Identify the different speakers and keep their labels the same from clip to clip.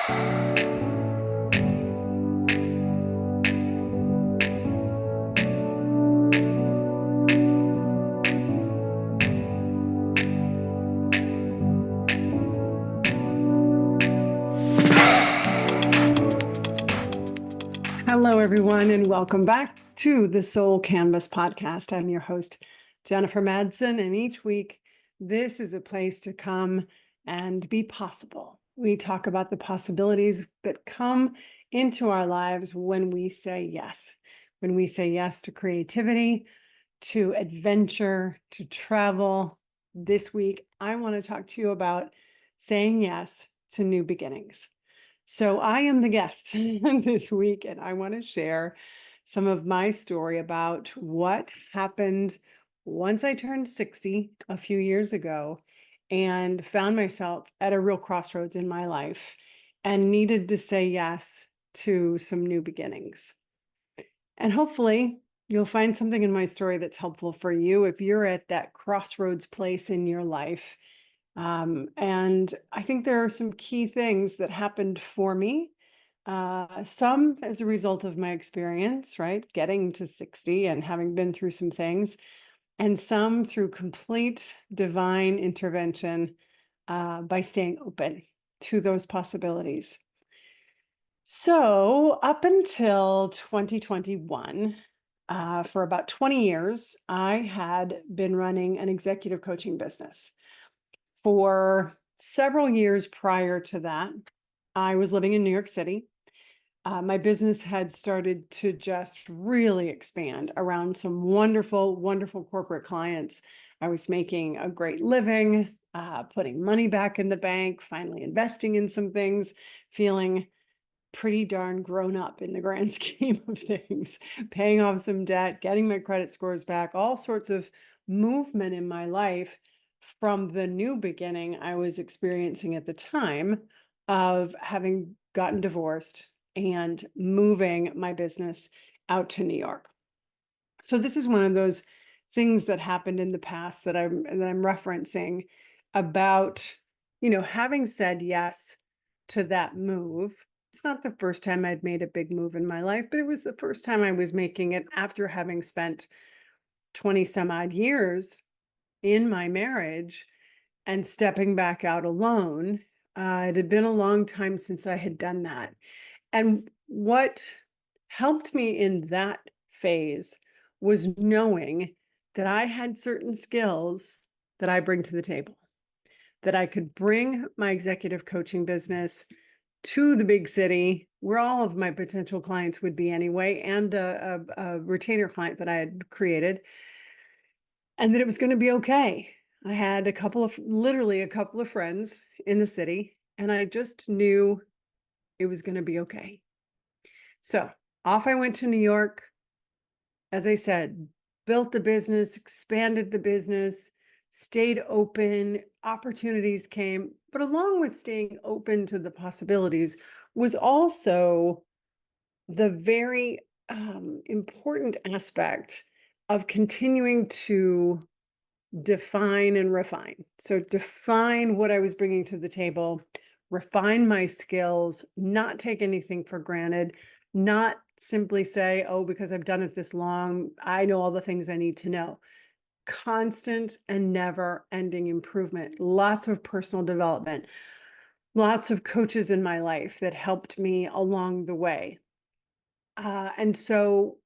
Speaker 1: Hello, everyone, and welcome back to the SoulCanvas Podcast. I'm your host, Jennifer Madsen, and each week, this is a place to come and be possible. We talk about the possibilities that come into our lives when we say yes. When we say yes to creativity, to adventure, to travel. This week, I want to talk to you about saying yes to new beginnings. So I am the guest this week, and I want to share some of my story about what happened once I turned 60 a few years ago and found myself at a real crossroads in my life and needed to say yes to some new beginnings. And hopefully, you'll find something in my story that's helpful for you if you're at that crossroads place in your life. And I think there are some key things that happened for me, some as a result of my experience, right? Getting to 60 and having been through some things, and some through complete divine intervention by staying open to those possibilities. So, up until 2021, for about 20 years, I had been running an executive coaching business. For several years prior to that, I was living in New York City. My business had started to just really expand around some wonderful, wonderful corporate clients. I was making a great living, putting money back in the bank, finally investing in some things, feeling pretty darn grown up in the grand scheme of things, paying off some debt, getting my credit scores back, all sorts of movement in my life from the new beginning I was experiencing at the time of having gotten divorced and moving my business out to New York. So this is one of those things that happened in the past that I'm referencing about, having said yes to that move. It's not the first time I'd made a big move in my life, but it was the first time I was making it after having spent 20 some odd years in my marriage and stepping back out alone. It had been a long time since I had done that. And what helped me in that phase was knowing that I had certain skills that I bring to the table, that I could bring my executive coaching business to the big city where all of my potential clients would be anyway, and a retainer client that I had created, and that it was going to be okay. I had literally a couple of friends in the city, and I just knew it was going to be okay. So off I went to New York. As I said, built the business, expanded the business, stayed open, opportunities came. But along with staying open to the possibilities was also the very important aspect of continuing to define and refine. So define what I was bringing to the table, refine my skills, not take anything for granted, not simply say, oh, because I've done it this long, I know all the things I need to know. Constant and never ending improvement, lots of personal development, lots of coaches in my life that helped me along the way. And so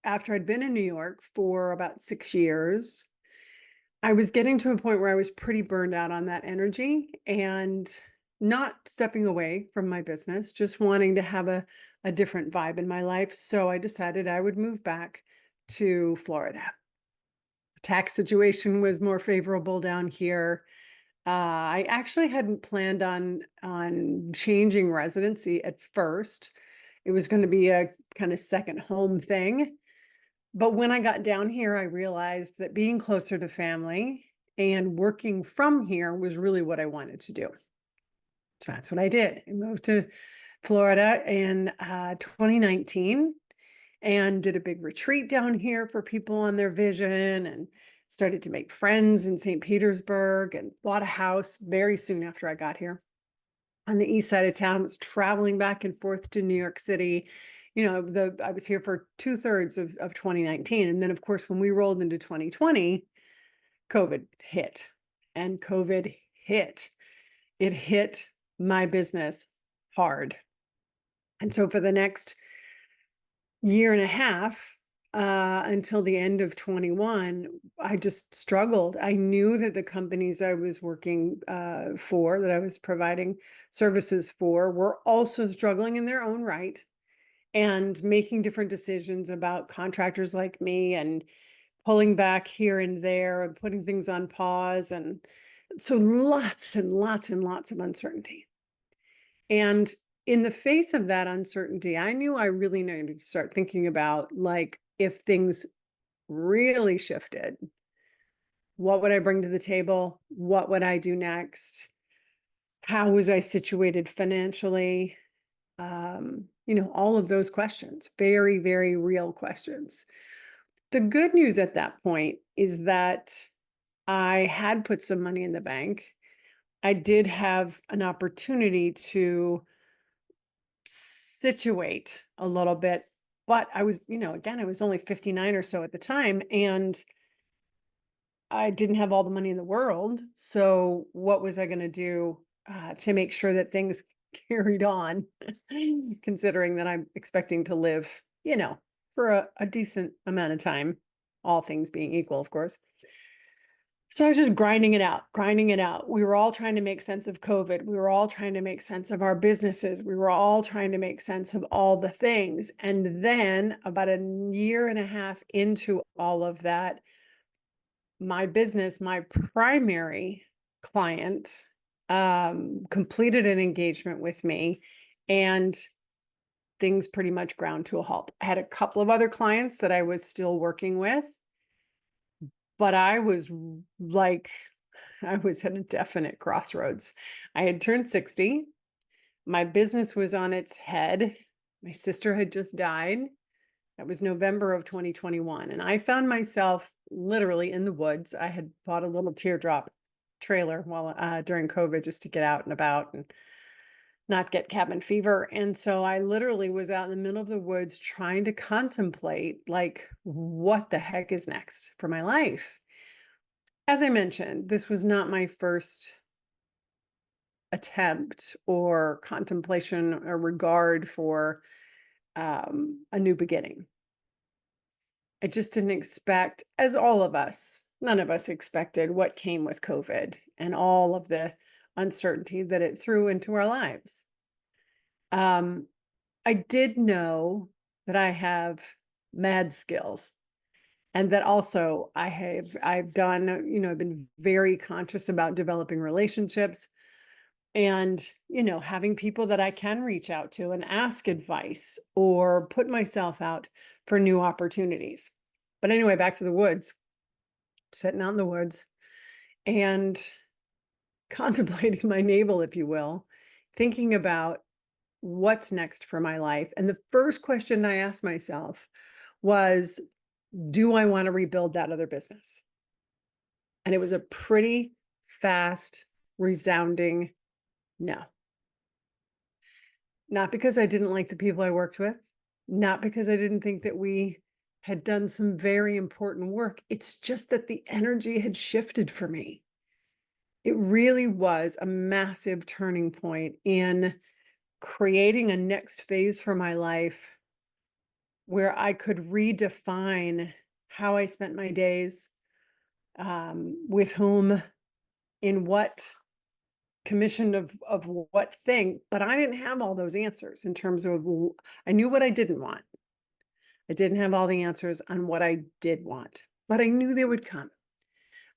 Speaker 1: after I'd been in New York for about 6 years, I was getting to a point where I was pretty burned out on that energy and not stepping away from my business, just wanting to have a different vibe in my life. So I decided I would move back to Florida. The tax situation was more favorable down here. I actually hadn't planned on changing residency at first. It was going to be a kind of second home thing. But when I got down here, I realized that being closer to family and working from here was really what I wanted to do. So that's what I did. I moved to Florida in 2019 and did a big retreat down here for people on their vision, and started to make friends in St. Petersburg, and bought a house very soon after I got here. on the east side of town, was traveling back and forth to New York City. I was here for 2/3 of 2019. And then, of course, when we rolled into 2020, COVID hit. And COVID hit. It hit my business hard. And so for the next year and a half, until the end of 21, I just struggled. I knew that the companies I was working for, that I was providing services for, were also struggling in their own right and making different decisions about contractors like me and pulling back here and there and putting things on pause. And so lots and lots and lots of uncertainty. And in the face of that uncertainty, I knew I really needed to start thinking about, like, if things really shifted, what would I bring to the table? What would I do next? How was I situated financially? All of those questions, very, very real questions. The good news at that point is that I had put some money in the bank. I did have an opportunity to situate a little bit, but I was, again, I was only 59 or so at the time, and I didn't have all the money in the world. So what was I going to do to make sure that things carried on, considering that I'm expecting to live, for a decent amount of time, all things being equal, of course. So I was just grinding it out, grinding it out. We were all trying to make sense of COVID. We were all trying to make sense of our businesses. We were all trying to make sense of all the things. And then about a year and a half into all of that, my business, my primary client, completed an engagement with me, and things pretty much ground to a halt. I had a couple of other clients that I was still working with, but I was at a definite crossroads. I had turned 60. My business was on its head. My sister had just died. That was November of 2021. And I found myself literally in the woods. I had bought a little teardrop trailer during COVID, just to get out and about and not get cabin fever. And so I literally was out in the middle of the woods trying to contemplate, like, what the heck is next for my life? As I mentioned, this was not my first attempt or contemplation or regard for a new beginning. I just didn't expect, as all of us, none of us expected what came with COVID and all of the uncertainty that it threw into our lives. I did know that I have mad skills, and that also I've done, I've been very conscious about developing relationships and, having people that I can reach out to and ask advice or put myself out for new opportunities. But anyway, back to the woods, sitting out in the woods and contemplating my navel, if you will, thinking about what's next for my life. And the first question I asked myself was, do I want to rebuild that other business? And it was a pretty fast, resounding no. Not because I didn't like the people I worked with, not because I didn't think that we had done some very important work. It's just that the energy had shifted for me. It really was a massive turning point in creating a next phase for my life where I could redefine how I spent my days, with whom, in what commission of what thing, but I didn't have all those answers in terms of, I knew what I didn't want. I didn't have all the answers on what I did want, but I knew they would come.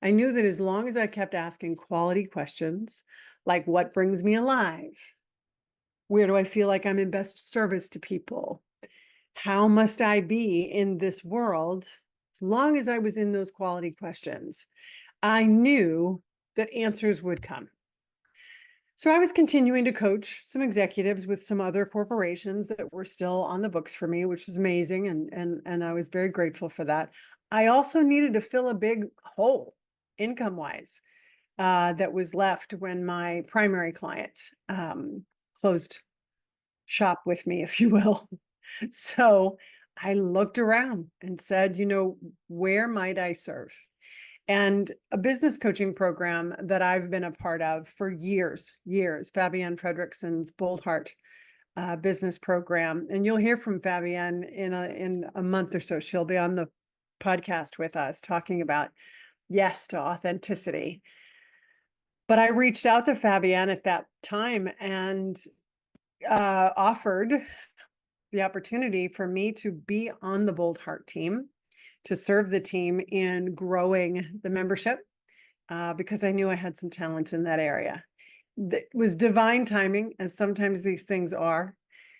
Speaker 1: I knew that as long as I kept asking quality questions, like, what brings me alive? Where do I feel like I'm in best service to people? How must I be in this world? As long as I was in those quality questions, I knew that answers would come. So I was continuing to coach some executives with some other corporations that were still on the books for me, which was amazing. And I was very grateful for that. I also needed to fill a big hole income wise. that was left when my primary client closed shop with me, if you will. So I looked around and said, where might I serve? And a business coaching program that I've been a part of for years, Fabienne Fredrickson's Bold Heart business program. And you'll hear from Fabienne in a month or so. She'll be on the podcast with us talking about yes to authenticity. But I reached out to Fabienne at that time and offered the opportunity for me to be on the Bold Heart team, to serve the team in growing the membership, because I knew I had some talent in that area. It was divine timing, as sometimes these things are.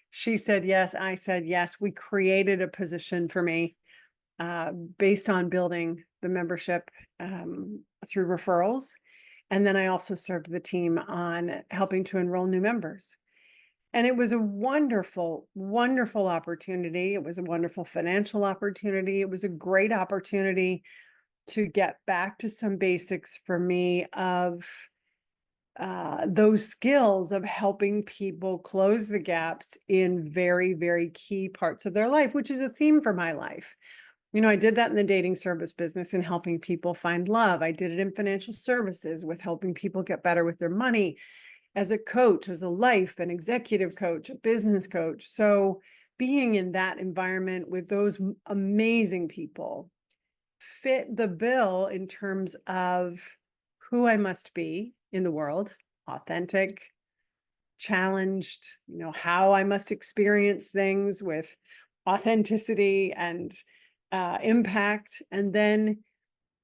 Speaker 1: She said yes, I said yes. We created a position for me based on building the membership through referrals. And then I also served the team on helping to enroll new members. And it was a wonderful, wonderful opportunity. It was a wonderful financial opportunity. It was a great opportunity to get back to some basics for me of those skills of helping people close the gaps in very, very key parts of their life, which is a theme for my life. I did that in the dating service business and helping people find love. I did it in financial services with helping people get better with their money, as a coach, as a life and executive coach, a business coach. So being in that environment with those amazing people fit the bill in terms of who I must be in the world, authentic, challenged, how I must experience things with authenticity and impact. And then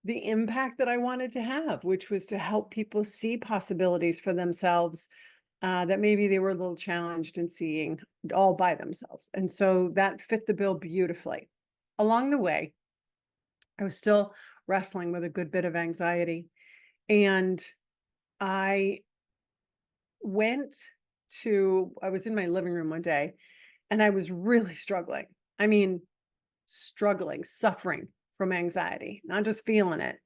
Speaker 1: the impact that I wanted to have, which was to help people see possibilities for themselves that maybe they were a little challenged in seeing all by themselves. And so that fit the bill beautifully. Along the way, I was still wrestling with a good bit of anxiety. And I I was in my living room one day and I was really struggling. I mean, struggling, suffering from anxiety, not just feeling it.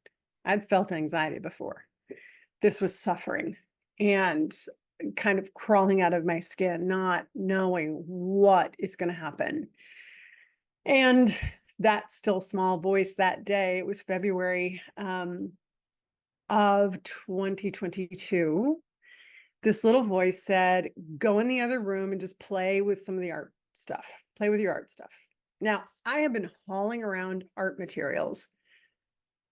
Speaker 1: I'd felt anxiety before. This was suffering and kind of crawling out of my skin, not knowing what is going to happen. And that still small voice that day, it was February of 2022. This little voice said, go in the other room and just play with some of the art stuff, play with your art stuff. Now, I have been hauling around art materials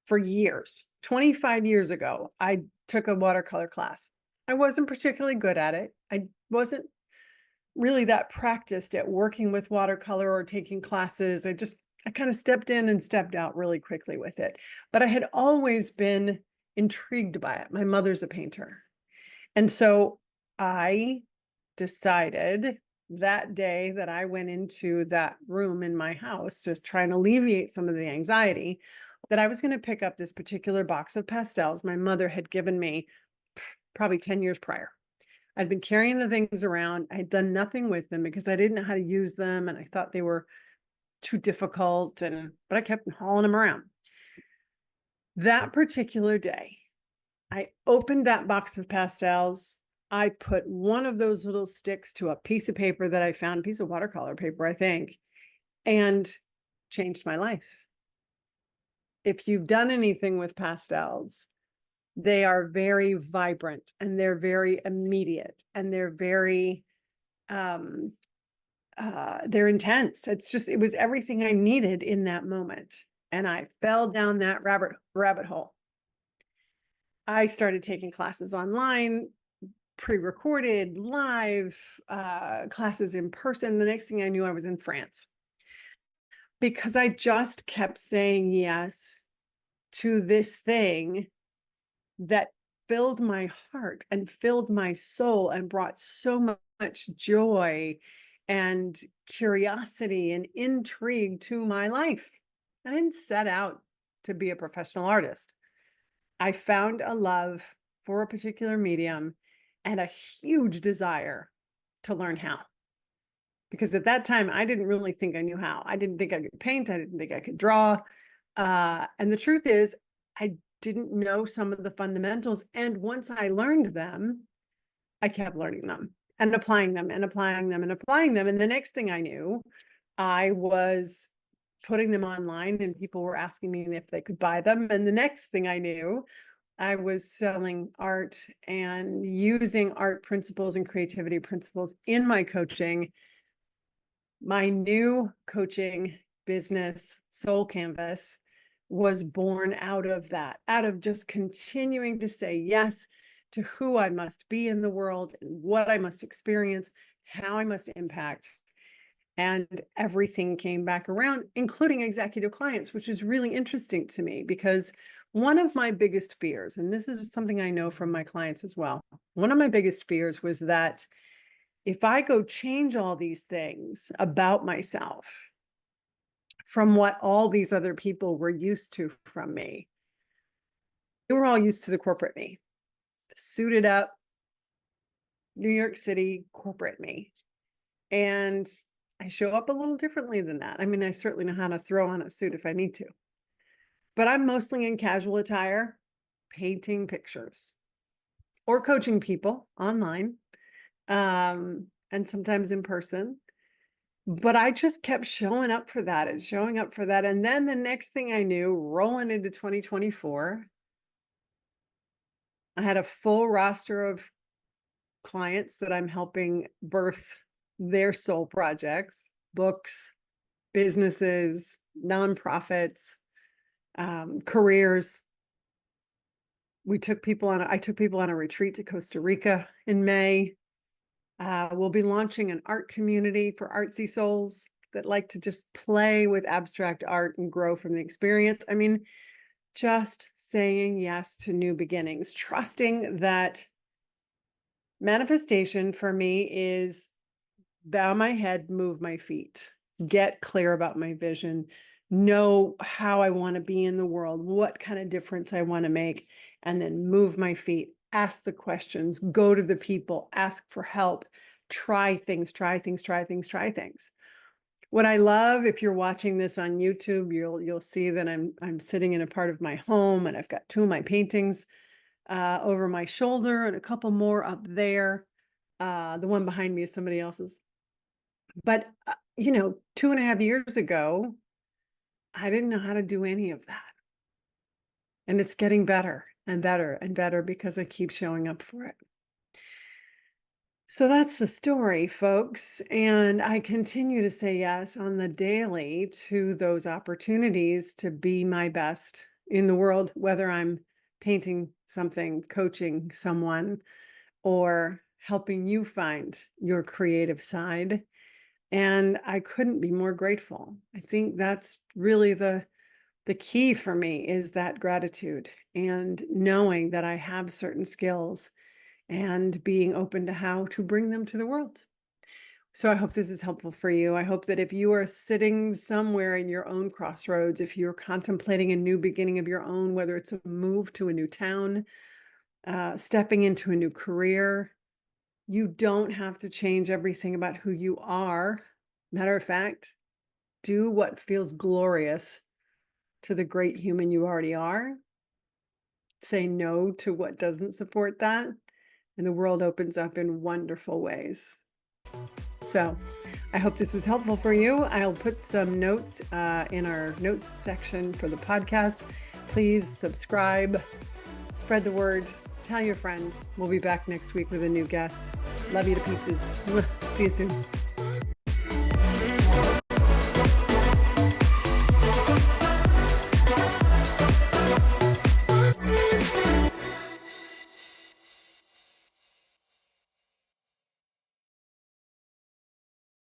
Speaker 1: for years. 25 years ago, I took a watercolor class. I wasn't particularly good at it. I wasn't really that practiced at working with watercolor or taking classes. I kind of stepped in and stepped out really quickly with it. But I had always been intrigued by it. My mother's a painter. And so I decided that day that I went into that room in my house to try and alleviate some of the anxiety, that I was going to pick up this particular box of pastels my mother had given me probably 10 years prior. I'd been carrying the things around. I had done nothing with them because I didn't know how to use them. And I thought they were too difficult, but I kept hauling them around. That particular day, I opened that box of pastels. I put one of those little sticks to a piece of paper that I found, a piece of watercolor paper, I think, and changed my life. If you've done anything with pastels, they are very vibrant and they're very immediate and they're very, they're intense. It was everything I needed in that moment. And I fell down that rabbit hole. I started taking classes online, pre-recorded, live classes in person. The next thing I knew, I was in France because I just kept saying yes to this thing that filled my heart and filled my soul and brought so much joy and curiosity and intrigue to my life. I didn't set out to be a professional artist. I found a love for a particular medium and a huge desire to learn how. Because at that time, I didn't really think I knew how. I didn't think I could paint. I didn't think I could draw. And the truth is, I didn't know some of the fundamentals. And once I learned them, I kept learning them and applying them and applying them and applying them. And the next thing I knew, I was putting them online and people were asking me if they could buy them. And the next thing I knew, I was selling art and using art principles and creativity principles in my coaching. My new coaching business, SoulCanvas, was born out of that, out of just continuing to say yes to who I must be in the world and what I must experience, how I must impact. And everything came back around, including executive clients, which is really interesting to me because one of my biggest fears, and this is something I know from my clients as well, one of my biggest fears was that if I go change all these things about myself from what all these other people were used to from me, they were all used to the corporate me, suited up, New York City corporate me. And I show up a little differently than that. I mean, I certainly know how to throw on a suit if I need to, but I'm mostly in casual attire, painting pictures or coaching people online, and sometimes in person. But I just kept showing up for that and showing up for that. And then the next thing I knew, rolling into 2024, I had a full roster of clients that I'm helping birth their soul projects, books, businesses, nonprofits, careers. I took people on a retreat to Costa Rica in May. We'll be launching an art community for artsy souls that like to just play with abstract art and grow from the experience. I mean, just saying yes to new beginnings, trusting that manifestation for me is bow my head, move my feet, get clear about my vision, know how I want to be in the world, what kind of difference I want to make, and then move my feet, ask the questions, go to the people, ask for help, try things. What I love, if you're watching this on YouTube, you'll see that I'm sitting in a part of my home and I've got two of my paintings over my shoulder and a couple more up there. The one behind me is somebody else's. But, 2.5 years ago, I didn't know how to do any of that. And it's getting better and better and better because I keep showing up for it. So that's the story, folks. And I continue to say yes on the daily to those opportunities to be my best in the world, whether I'm painting something, coaching someone, or helping you find your creative side. And I couldn't be more grateful. I think that's really the key for me is that gratitude and knowing that I have certain skills and being open to how to bring them to the world. So I hope this is helpful for you. I hope that if you are sitting somewhere in your own crossroads, if you're contemplating a new beginning of your own, whether it's a move to a new town, stepping into a new career, you don't have to change everything about who you are. Matter of fact, do what feels glorious to the great human you already are. Say no to what doesn't support that, and the world opens up in wonderful ways. So I hope this was helpful for you. I'll put some notes in our notes section for the podcast. Please subscribe, spread the word, tell your friends. We'll be back next week with a new guest. Love you to pieces. See you soon.